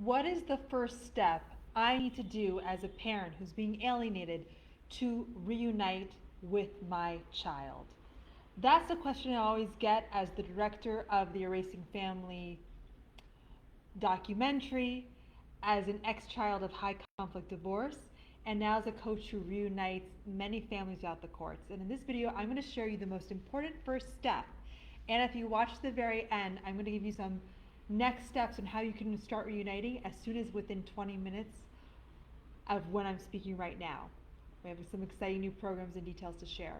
What is the first step I need to do as a parent who's being alienated to reunite with my child? That's the question I always get as the director of the Erasing Family documentary, as an ex-child of high conflict divorce, and now as a coach who reunites many families out the courts. And in this video, I'm going to share you the most important first step. And if you watch to the very end, I'm going to give you some next steps on how you can start reuniting as soon as within 20 minutes of when I'm speaking right now. We have some exciting new programs and details to share.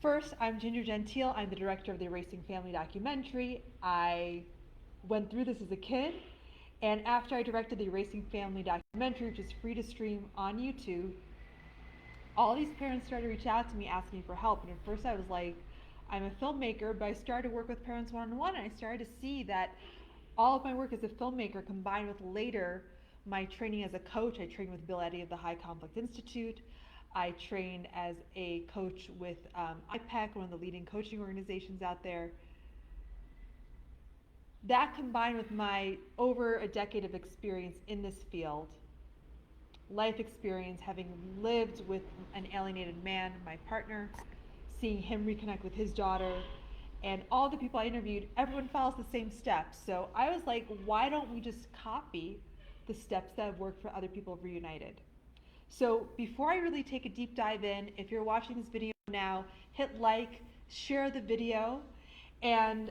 First, I'm Gingergentile. I'm the director of the Erasing Family documentary. I went through this as a kid, and after I directed the Erasing Family documentary, which is free to stream on YouTube, all these parents started to reach out to me asking for help. And at first I was like, I'm a filmmaker, but I started to work with parents one-on-one, and I started to see that all of my work as a filmmaker combined with later my training as a coach. I trained with Bill Eddy of the High Conflict Institute. I trained as a coach with IPEC, one of the leading coaching organizations out there. That combined with my over a decade of experience in this field, life experience, having lived with an alienated man, my partner, seeing him reconnect with his daughter, and all the people I interviewed, everyone follows the same steps. So I was like, why don't we just copy the steps that have worked for other people reunited? So before I really take a deep dive in, if you're watching this video now, hit like, share the video, and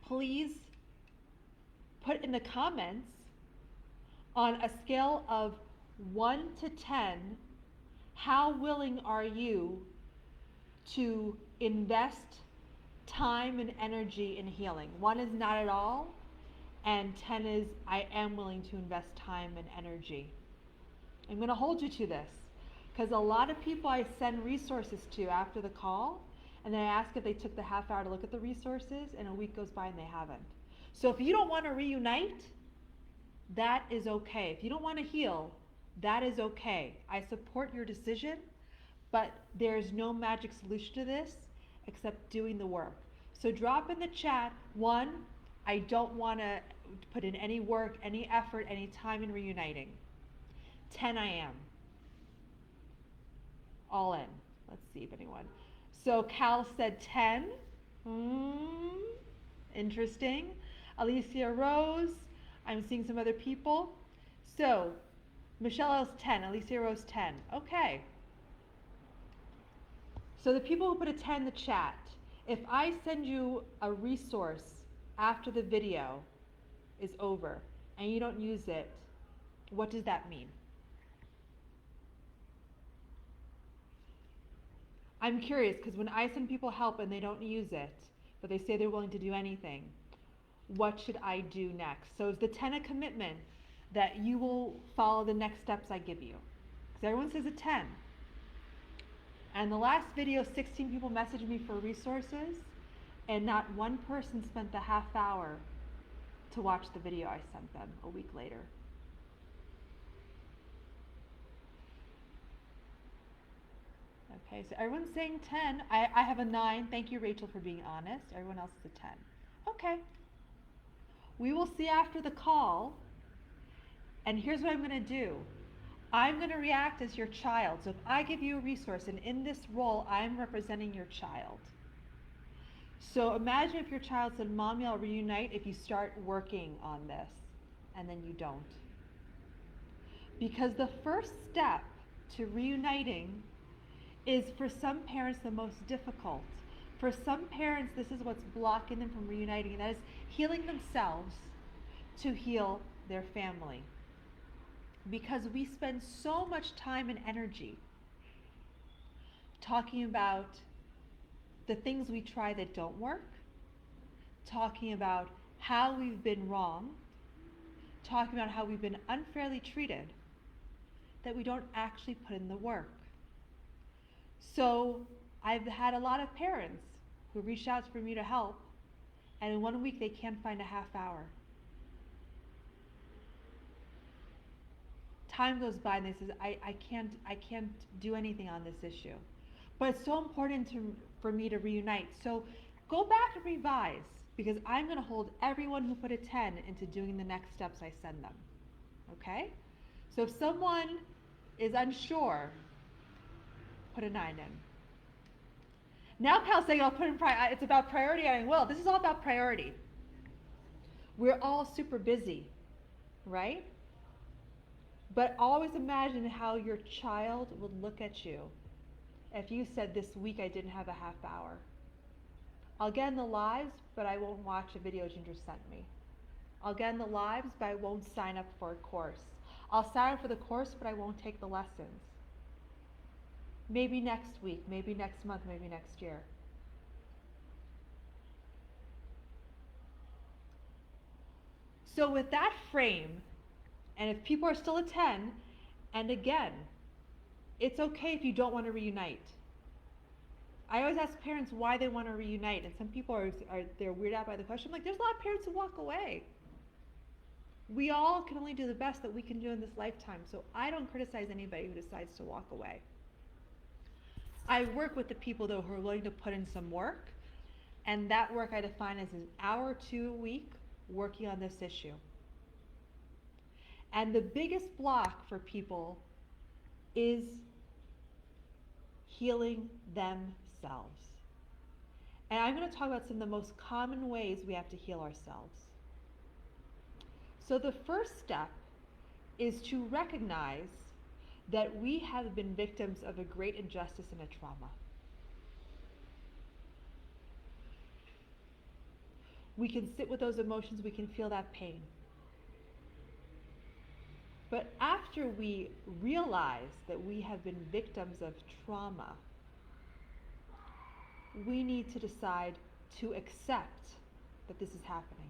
please put in the comments on a scale of 1 to 10, how willing are you to invest time and energy in healing? 1 is not at all, and 10 is I am willing to invest time and energy. I'm going to hold you to this because a lot of people I send resources to after the call, and then I ask if they took the half hour to look at the resources, and a week goes by and they haven't. So if you don't want to reunite, that is okay. If you don't want to heal, that is okay. I support your decision, but there's no magic solution to this except doing the work. So drop in the chat, 1, I don't want to put in any work, any effort, any time in reuniting. 10, I am. All in. Let's see if anyone. So Cal said 10. Interesting. Alicia Rose. I'm seeing some other people. So Michelle is 10. Alicia Rose 10. Okay. So the people who put a 10 in the chat, if I send you a resource after the video is over and you don't use it, what does that mean? I'm curious because when I send people help and they don't use it, but they say they're willing to do anything, what should I do next? So is the 10 a commitment that you will follow the next steps I give you? Because everyone says a 10. And the last video, 16 people messaged me for resources, and not one person spent the half hour to watch the video I sent them a week later. Okay, so everyone's saying 10. I have a 9. Thank you, Rachel, for being honest. Everyone else is a 10. Okay. We will see after the call. And here's what I'm going to do. I'm going to react as your child. So if I give you a resource, and in this role, I'm representing your child. So imagine if your child said, Mommy, I'll reunite if you start working on this, and then you don't. Because the first step to reuniting is for some parents the most difficult. For some parents, this is what's blocking them from reuniting, and that is healing themselves to heal their family. Because we spend so much time and energy talking about the things we try that don't work, talking about how we've been wrong, talking about how we've been unfairly treated, that we don't actually put in the work. So I've had a lot of parents who reach out for me to help, and in 1 week they can't find a half hour. Time goes by and they say, I can't do anything on this issue. But it's so important for me to reunite. So go back and revise. because I'm going to hold everyone who put a 10 into doing the next steps I send them. Okay? So if someone is unsure, put a 9 in. Now Cal's saying I'll put in it's about priority, I will. This is all about priority. We're all super busy, right? But always imagine how your child would look at you if you said, this week I didn't have a half hour. I'll get in the lives, but I won't watch a video Ginger sent me. I'll get in the lives, but I won't sign up for a course. I'll sign up for the course, but I won't take the lessons. Maybe next week, maybe next month, maybe next year. So with that frame, and if people are still a 10, and again, it's okay if you don't want to reunite. I always ask parents why they want to reunite, and some people they're weirded out by the question. I'm like, there's a lot of parents who walk away. We all can only do the best that we can do in this lifetime, so I don't criticize anybody who decides to walk away. I work with the people, though, who are willing to put in some work, and that work I define as an hour or 2 a week working on this issue. And the biggest block for people is healing themselves. And I'm going to talk about some of the most common ways we have to heal ourselves. So the first step is to recognize that we have been victims of a great injustice and a trauma. We can sit with those emotions, we can feel that pain. But after we realize that we have been victims of trauma, we need to decide to accept that this is happening.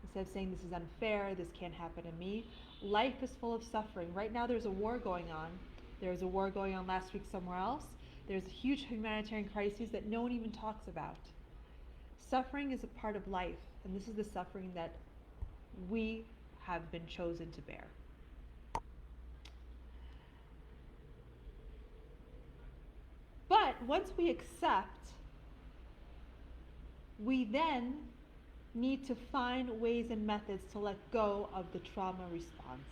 Instead of saying this is unfair, this can't happen to me, life is full of suffering. Right now there's a war going on. There was a war going on last week somewhere else. There's a huge humanitarian crisis that no one even talks about. Suffering is a part of life, and this is the suffering that we have been chosen to bear. But once we accept, we then need to find ways and methods to let go of the trauma response.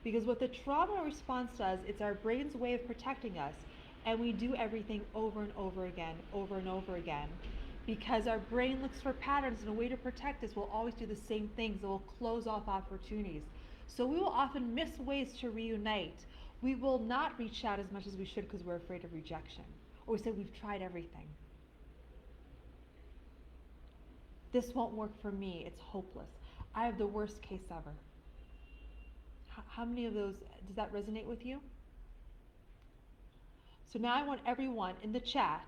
Because what the trauma response does, it's our brain's way of protecting us, and we do everything over and over again, because our brain looks for patterns, and a way to protect us will always do the same things. It will close off opportunities. So we will often miss ways to reunite. We will not reach out as much as we should because we're afraid of rejection. Or we say we've tried everything. This won't work for me. It's hopeless. I have the worst case ever. How many of those, does that resonate with you? So now I want everyone in the chat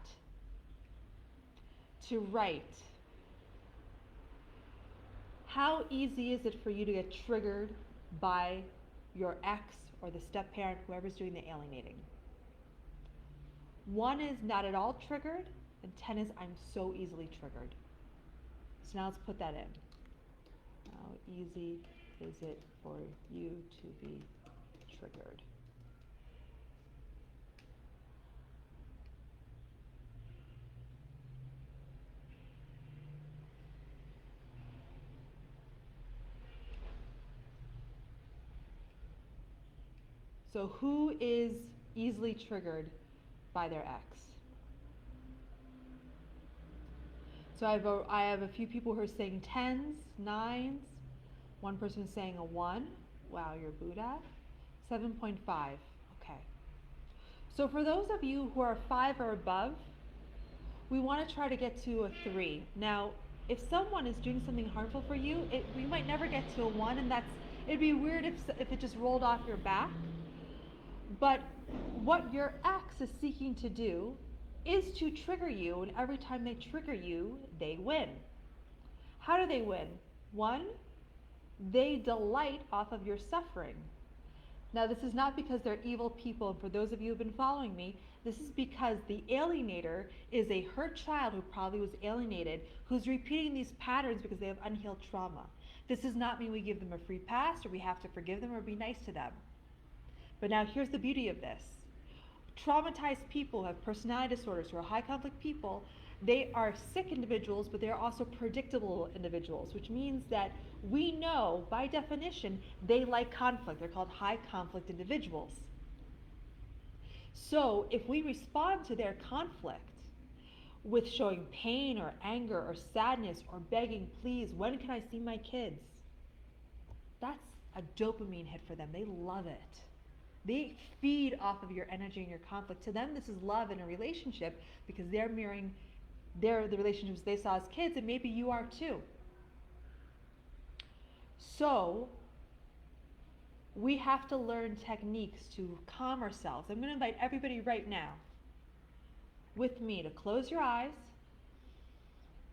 to write, how easy is it for you to get triggered by your ex or the step-parent, whoever's doing the alienating? 1 is not at all triggered, and 10 is I'm so easily triggered. So now let's put that in. How easy is it for you to be triggered? So who is easily triggered by their ex? So I have a few people who are saying 10s, 9s. One person is saying a 1. Wow, you're Buddha. 7.5. Okay. So for those of you who are 5 or above, we want to try to get to a 3. Now, if someone is doing something harmful for you, we might never get to a 1, and it'd be weird if it just rolled off your back. But what your ex is seeking to do is to trigger you, and every time they trigger you, they win. How do they win? 1, they delight off of your suffering. Now, this is not because they're evil people, and for those of you who've been following me, this is because the alienator is a hurt child who probably was alienated, who's repeating these patterns because they have unhealed trauma. This does not mean we give them a free pass, or we have to forgive them or be nice to them. But now here's the beauty of this. Traumatized people who have personality disorders, who are high conflict people, They are sick individuals, but they're also predictable individuals, which means that we know by definition they like conflict. They're called high conflict individuals. So if we respond to their conflict with showing pain or anger or sadness or begging, please, when can I see my kids? That's a dopamine hit for them. They love it. They feed off of your energy and your conflict. To them, this is love in a relationship because they're mirroring the relationships they saw as kids, and maybe you are too. So we have to learn techniques to calm ourselves. I'm going to invite everybody right now with me to close your eyes,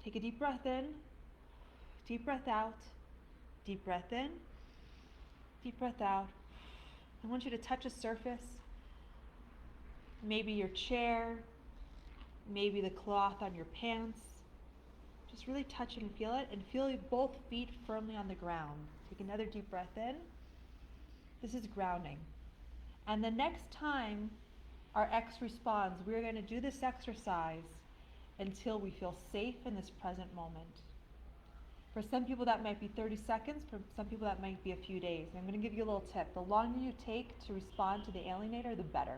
take a deep breath in, deep breath out, deep breath in, deep breath out. I want you to touch a surface, maybe your chair, maybe the cloth on your pants. Just really touch and feel both feet firmly on the ground. Take another deep breath in. This is grounding. And the next time our ex responds, we're going to do this exercise until we feel safe in this present moment. For some people that might be 30 seconds, for some people that might be a few days. I'm going to give you a little tip. The longer you take to respond to the alienator, the better.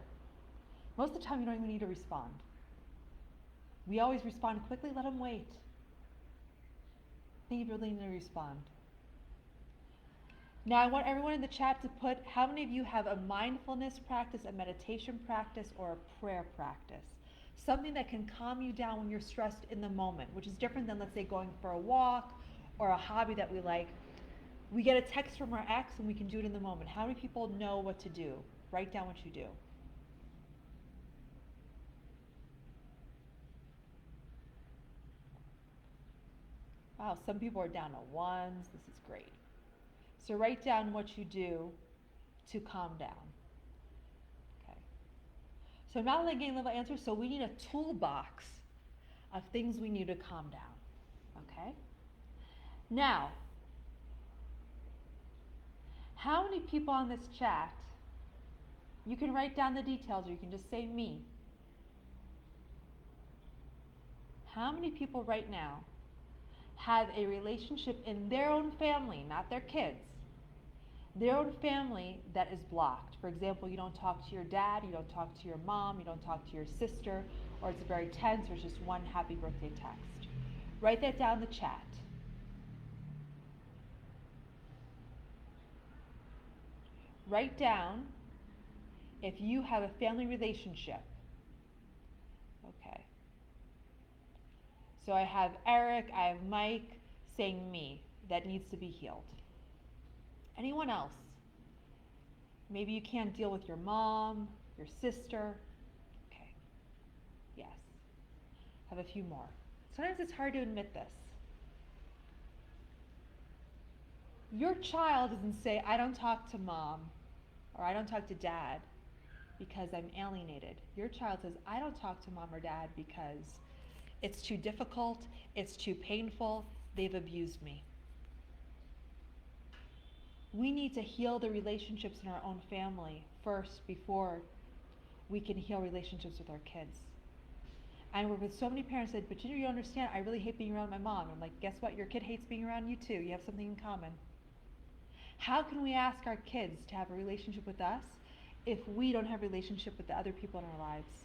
Most of the time you don't even need to respond. We always respond quickly, let them wait. I think you really need to respond. Now I want everyone in the chat to put how many of you have a mindfulness practice, a meditation practice, or a prayer practice. Something that can calm you down when you're stressed in the moment, which is different than, let's say, going for a walk or a hobby that we like. We get a text from our ex and we can do it in the moment. How many people know what to do? Write down what you do. Wow, some people are down to ones. This is great. So write down what you do to calm down. Okay. So not only getting level answers, so we need a toolbox of things we need to calm down. Okay? Now, how many people on this chat, you can write down the details or you can just say me. How many people right now have a relationship in their own family, not their kids, their own family that is blocked? For example, you don't talk to your dad, you don't talk to your mom, you don't talk to your sister, or it's very tense, or it's just one happy birthday text. Write that down in the chat. Write down if you have a family relationship. Okay. So I have Eric, I have Mike saying me, that needs to be healed. Anyone else? Maybe you can't deal with your mom, your sister. Okay. Yes. Have a few more. Sometimes it's hard to admit this. Your child doesn't say, I don't talk to mom or I don't talk to dad because I'm alienated. Your child says, I don't talk to mom or dad because it's too difficult, it's too painful, they've abused me. We need to heal the relationships in our own family first before we can heal relationships with our kids. I work with so many parents that, but you don't understand, I really hate being around my mom. I'm like, guess what? Your kid hates being around you too. You have something in common. How can we ask our kids to have a relationship with us if we don't have a relationship with the other people in our lives?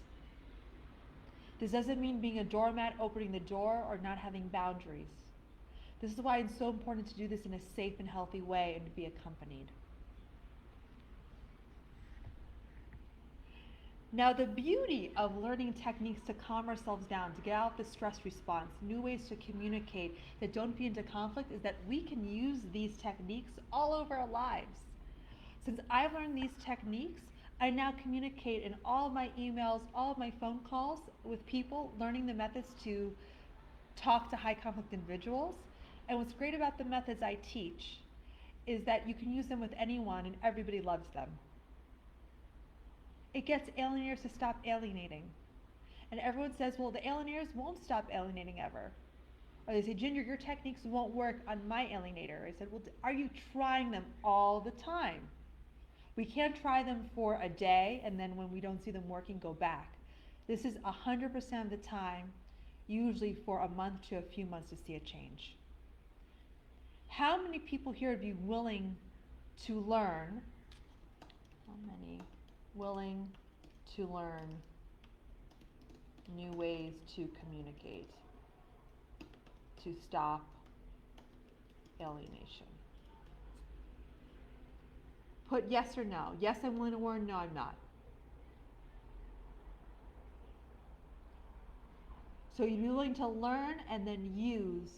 This doesn't mean being a doormat, opening the door, or not having boundaries. This is why it's so important to do this in a safe and healthy way and to be accompanied. Now, the beauty of learning techniques to calm ourselves down, to get out the stress response, new ways to communicate that don't feed into conflict, is that we can use these techniques all over our lives. Since I've learned these techniques, I now communicate in all of my emails, all of my phone calls with people, learning the methods to talk to high conflict individuals. And what's great about the methods I teach is that you can use them with anyone and everybody loves them. It gets alienators to stop alienating. And everyone says, well, the alienators won't stop alienating ever. Or they say, Ginger, your techniques won't work on my alienator. I said, well, are you trying them all the time? We can't try them for a day and then when we don't see them working, go back. This is 100% of the time usually for a month to a few months to see a change. How many people here would be willing to learn? How many willing to learn new ways to communicate, to stop alienation? Put yes or no. Yes, I'm willing to learn. No, I'm not. So you'd be willing to learn and then use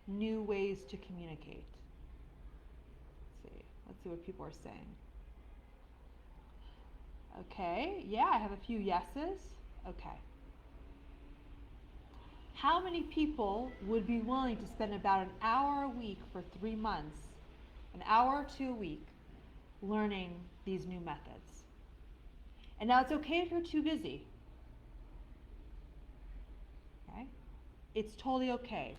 new ways to communicate. Let's see what people are saying. Okay, yeah, I have a few yeses. Okay. How many people would be willing to spend about an hour a week for 3 months, an hour or two a week, learning these new methods? And now it's okay if you're too busy. Okay? It's totally okay.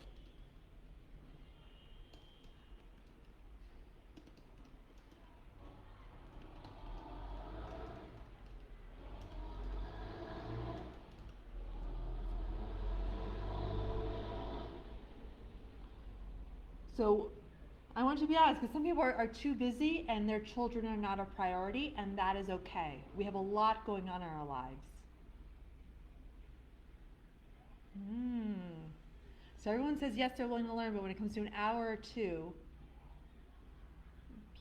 So I want you to be honest, because some people are too busy and their children are not a priority, and that is okay. We have a lot going on in our lives. So everyone says yes, they're willing to learn, but when it comes to an hour or two,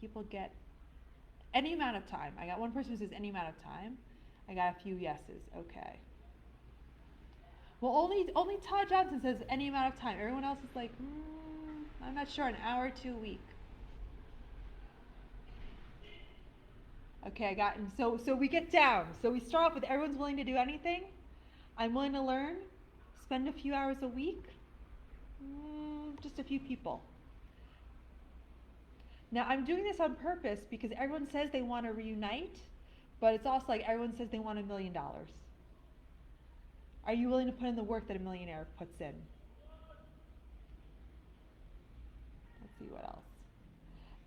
people get any amount of time. I got one person who says any amount of time. I got a few yeses. Okay. Well, only Todd Johnson says any amount of time. Everyone else is like, I'm not sure, an hour or two a week. Okay, I got, and so we get down. So we start off with everyone's willing to do anything. I'm willing to learn, spend a few hours a week. Just a few people. Now I'm doing this on purpose because everyone says they want to reunite, but it's also like everyone says they want $1 million. Are you willing to put in the work that a millionaire puts in? Let's see what else.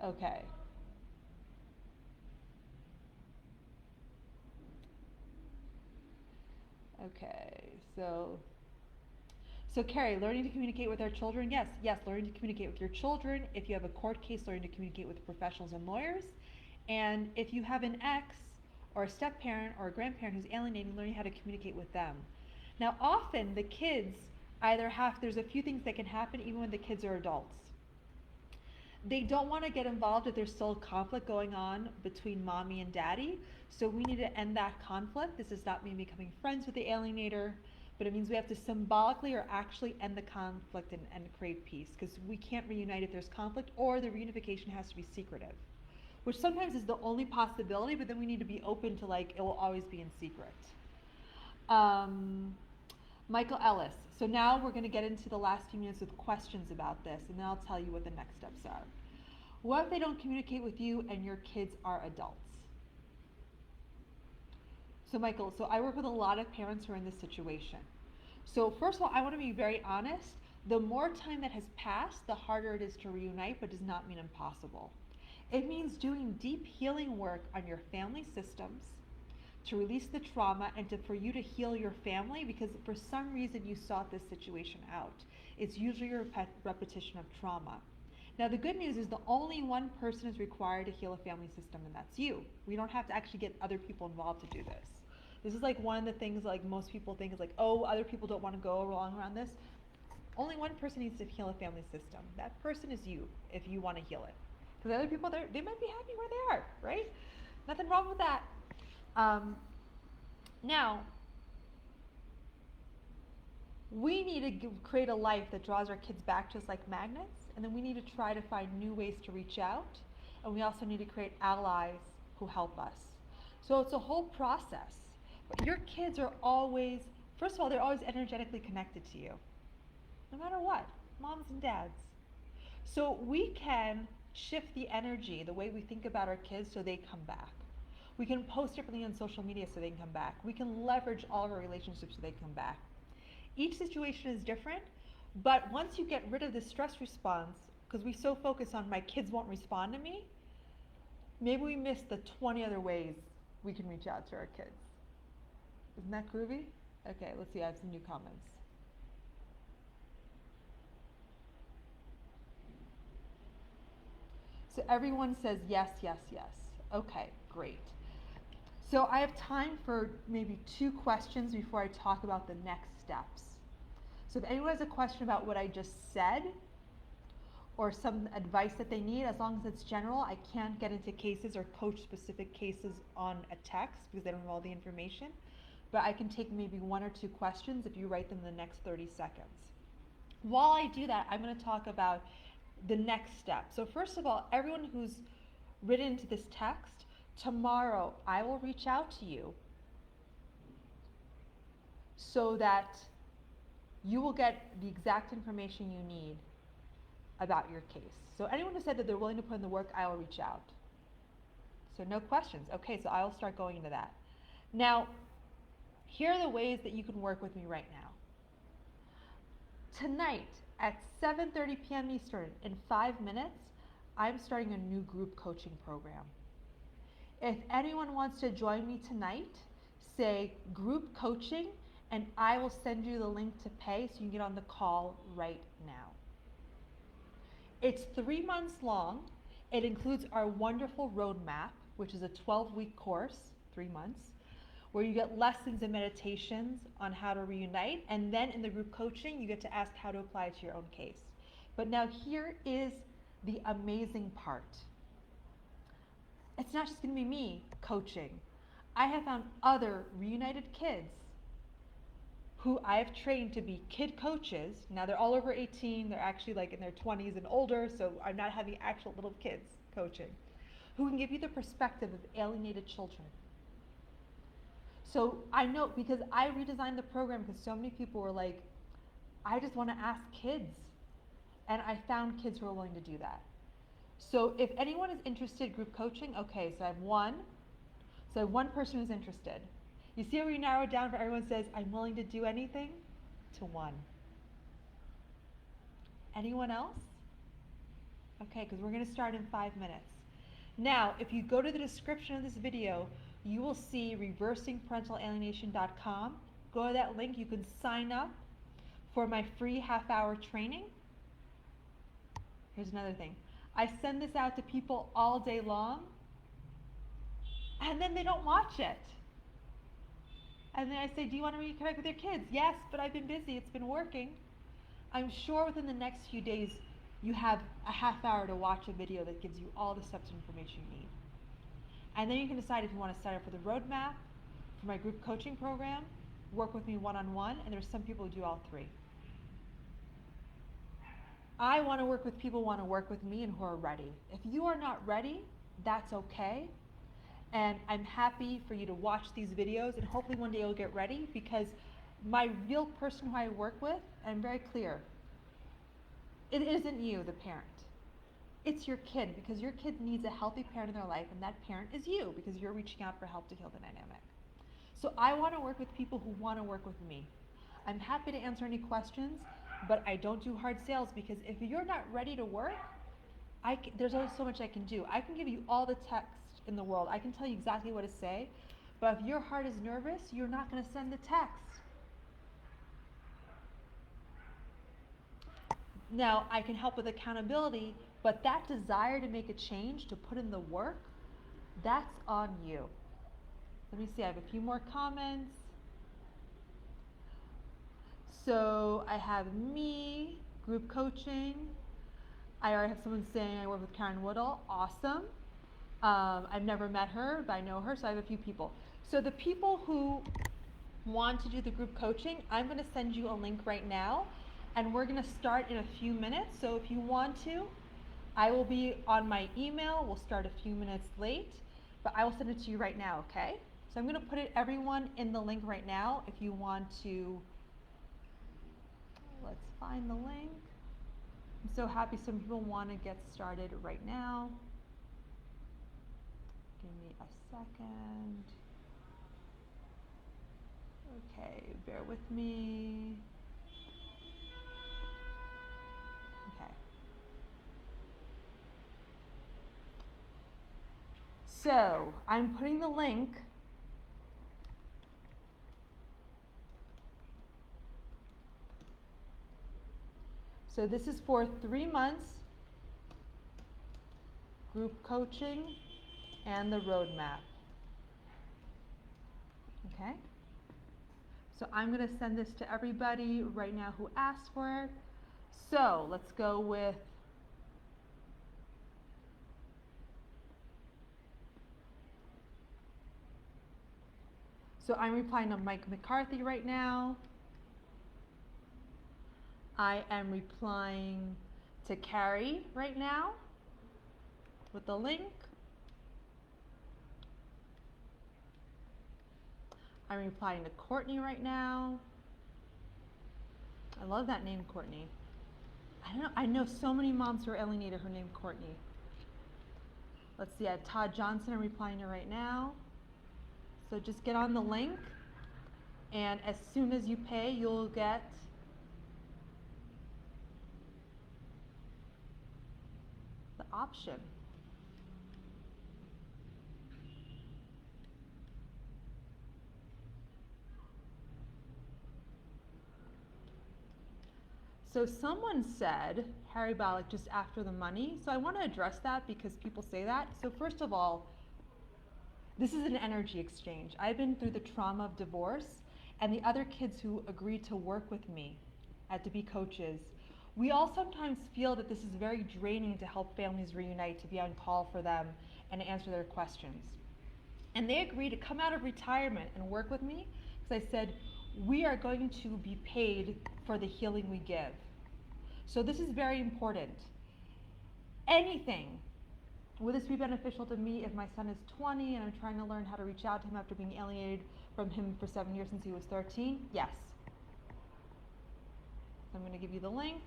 Okay. Okay, so Carrie, learning to communicate with our children, yes, learning to communicate with your children. If you have a court case, learning to communicate with professionals and lawyers. And if you have an ex or a step parent or a grandparent who's alienating, learning how to communicate with them. Now often the kids there's a few things that can happen even when the kids are adults. They don't want to get involved if there's still conflict going on between mommy and daddy. So we need to end that conflict. This does not mean becoming friends with the alienator, but it means we have to symbolically or actually end the conflict and create peace, because we can't reunite if there's conflict, or the reunification has to be secretive, which sometimes is the only possibility, but then we need to be open to it will always be in secret. Michael Ellis. So now we're going to get into the last few minutes with questions about this, and then I'll tell you what the next steps are. What if they don't communicate with you and your kids are adults? So Michael, I work with a lot of parents who are in this situation. So first of all, I want to be very honest. The more time that has passed, the harder it is to reunite, but does not mean impossible. It means doing deep healing work on your family systems to release the trauma and for you to heal your family, because for some reason you sought this situation out. It's usually a repetition of trauma. Now the good news is the only one person is required to heal a family system, and that's you. We don't have to actually get other people involved to do this. This is one of the things most people think is oh, other people don't want to go along around this. Only one person needs to heal a family system. That person is you, if you want to heal it. Because other people, they might be happy where they are, right? Nothing wrong with that. Now, we need to create a life that draws our kids back to us like magnets, and then we need to try to find new ways to reach out, and we also need to create allies who help us. So it's a whole process. But your kids are always, first of all, they're always energetically connected to you, no matter what, moms and dads. So we can shift the energy, the way we think about our kids, so they come back. We can post differently on social media so they can come back. We can leverage all of our relationships so they can come back. Each situation is different, but once you get rid of the stress response, because we so focus on my kids won't respond to me, maybe we miss the 20 other ways we can reach out to our kids. Isn't that groovy? Okay, let's see, I have some new comments. So everyone says yes, yes, yes. Okay, great. So I have time for maybe 2 questions before I talk about the next steps. So if anyone has a question about what I just said or some advice that they need, as long as it's general, I can't get into cases or coach specific cases on a text because they don't have all the information. But I can take maybe 1 or 2 questions if you write them in the next 30 seconds. While I do that, I'm going to talk about the next step. So first of all, everyone who's written into this text, tomorrow I will reach out to you so that you will get the exact information you need about your case. So anyone who said that they're willing to put in the work, I will reach out. So no questions. Okay, so I will start going into that. Now, here are the ways that you can work with me right now. Tonight at 7:30 p.m. Eastern, in 5 minutes, I'm starting a new group coaching program. If anyone wants to join me tonight, say group coaching, and I will send you the link to pay so you can get on the call right now. It's 3 months long. It includes our wonderful roadmap, which is a 12-week course, 3 months, where you get lessons and meditations on how to reunite, and then in the group coaching, you get to ask how to apply it to your own case. But now here is the amazing part. It's not just going to be me coaching. I have found other reunited kids who I have trained to be kid coaches. Now they're all over 18, they're actually like in their 20s and older, so I'm not having actual little kids coaching, who can give you the perspective of alienated children. So I know, because I redesigned the program because so many people were like, I just want to ask kids. And I found kids who are willing to do that. So if anyone is interested, group coaching, okay, so I have one. So I have one person who's interested. You see how we narrow it down for everyone says, I'm willing to do anything, to 1. Anyone else? Okay, because we're going to start in 5 minutes. Now, if you go to the description of this video, you will see reversingparentalalienation.com. Go to that link, you can sign up for my free half-hour training. Here's another thing. I send this out to people all day long, and then they don't watch it. And then I say, do you want to reconnect with your kids? Yes, but I've been busy, it's been working. I'm sure within the next few days, you have a half hour to watch a video that gives you all the steps and information you need. And then you can decide if you want to sign up for the roadmap, for my group coaching program, work with me one-on-one, and there's some people who do all 3. I want to work with people who want to work with me and who are ready. If you are not ready, that's okay. And I'm happy for you to watch these videos, and hopefully one day you'll get ready, because my real person who I work with, and I'm very clear, it isn't you, the parent. It's your kid, because your kid needs a healthy parent in their life, and that parent is you, because you're reaching out for help to heal the dynamic. So I want to work with people who want to work with me. I'm happy to answer any questions, but I don't do hard sales, because if you're not ready to work, there's only so much I can do. I can give you all the text in the world. I can tell you exactly what to say, but if your heart is nervous, you're not going to send the text. Now, I can help with accountability, but that desire to make a change, to put in the work, that's on you. Let me see, I have a few more comments. So I have me, group coaching. I already have someone saying I work with Karen Woodall. Awesome. I've never met her, but I know her, so I have a few people. So the people who want to do the group coaching, I'm going to send you a link right now, and we're going to start in a few minutes. So if you want to, I will be on my email. We'll start a few minutes late, but I will send it to you right now, okay? So I'm going to put everyone in the link right now if you want to. Let's find the link. I'm so happy some people want to get started right now. Give me a second. Okay, bear with me. Okay. So I'm putting the link. So this is for 3 months. group coaching, and the roadmap. Okay? So I'm going to send this to everybody right now who asked for it. So let's go with I'm replying to Mike McCarthy right now. I am replying to Carrie right now with the link. I'm replying to Courtney right now. I love that name, Courtney. I know so many moms who are alienated who are named Courtney. Let's see, I have Todd Johnson I'm replying to right now. So just get on the link, and as soon as you pay, you'll get the option. So someone said, Harry Ballack, just after the money. So I want to address that because people say that. So first of all, this is an energy exchange. I've been through the trauma of divorce, and the other kids who agreed to work with me to be coaches, we all sometimes feel that this is very draining to help families reunite, to be on call for them and to answer their questions. And they agreed to come out of retirement and work with me because I said, we are going to be paid for the healing we give. So this is very important. Anything, will this be beneficial to me if my son is 20 and I'm trying to learn how to reach out to him after being alienated from him for 7 years since he was 13? Yes. So I'm going to give you the link.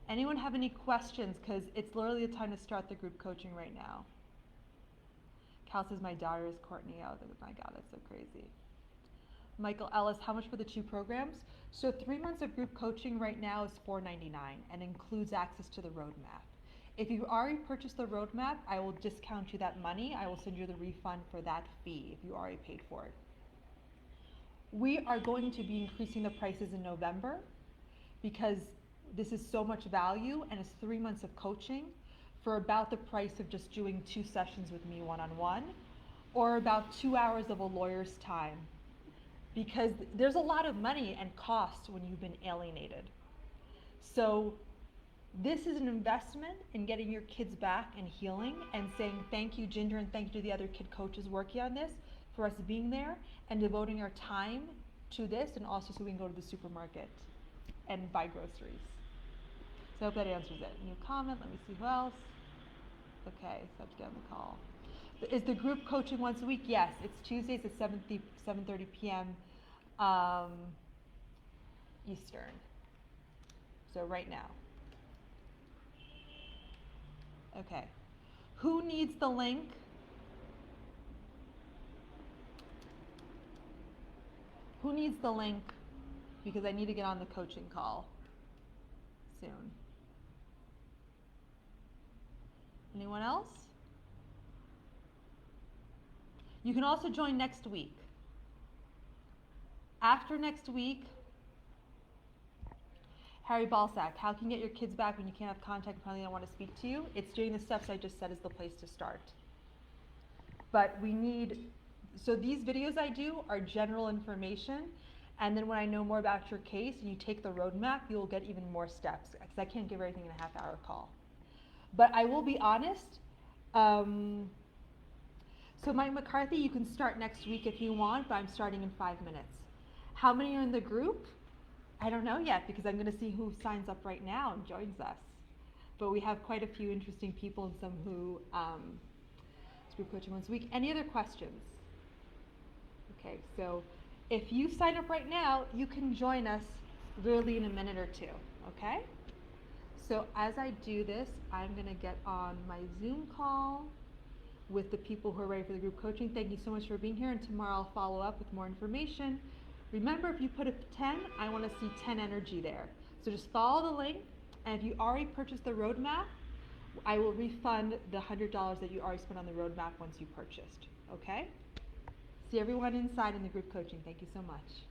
Anyone have any questions? Because it's literally the time to start the group coaching right now. Cal says, my daughter is Courtney. Oh my God, that's so crazy. Michael Ellis, how much for the 2 programs? So 3 months of group coaching right now is $4.99 and includes access to the roadmap. If you've already purchased the roadmap, I will discount you that money. I will send you the refund for that fee if you already paid for it. We are going to be increasing the prices in November because this is so much value and it's 3 months of coaching for about the price of just doing 2 sessions with me one-on-one, or about 2 hours of a lawyer's time. Because there's a lot of money and cost when you've been alienated. So this is an investment in getting your kids back and healing and saying thank you, Ginger, and thank you to the other kid coaches working on this for us being there and devoting our time to this, and also so we can go to the supermarket and buy groceries. So I hope that answers it. New comment, let me see who else. Okay, so I have to get on the call. Is the group coaching once a week? Yes, it's Tuesdays at 7:30 p.m. Eastern. So right now. Okay. Who needs the link? Who needs the link? Because I need to get on the coaching call soon. Anyone else? You can also join next week. After next week, Harry Balsack, how can you get your kids back when you can't have contact and finally don't want to speak to you? It's doing the steps I just said is the place to start. But we need, so these videos I do are general information, and then when I know more about your case and you take the roadmap, you'll get even more steps, because I can't give everything in a half-hour call. But I will be honest, so Mike McCarthy, you can start next week if you want, but I'm starting in 5 minutes. How many are in the group? I don't know yet, because I'm going to see who signs up right now and joins us. But we have quite a few interesting people and some who group coaching once a week. Any other questions? Okay, so if you sign up right now, you can join us literally in a minute or 2, okay? So as I do this, I'm going to get on my Zoom call with the people who are ready for the group coaching. Thank you so much for being here, and tomorrow I'll follow up with more information. Remember, if you put a 10, I want to see 10 energy there. So just follow the link, and if you already purchased the roadmap, I will refund the $100 that you already spent on the roadmap once you purchased, okay? See everyone inside in the group coaching. Thank you so much.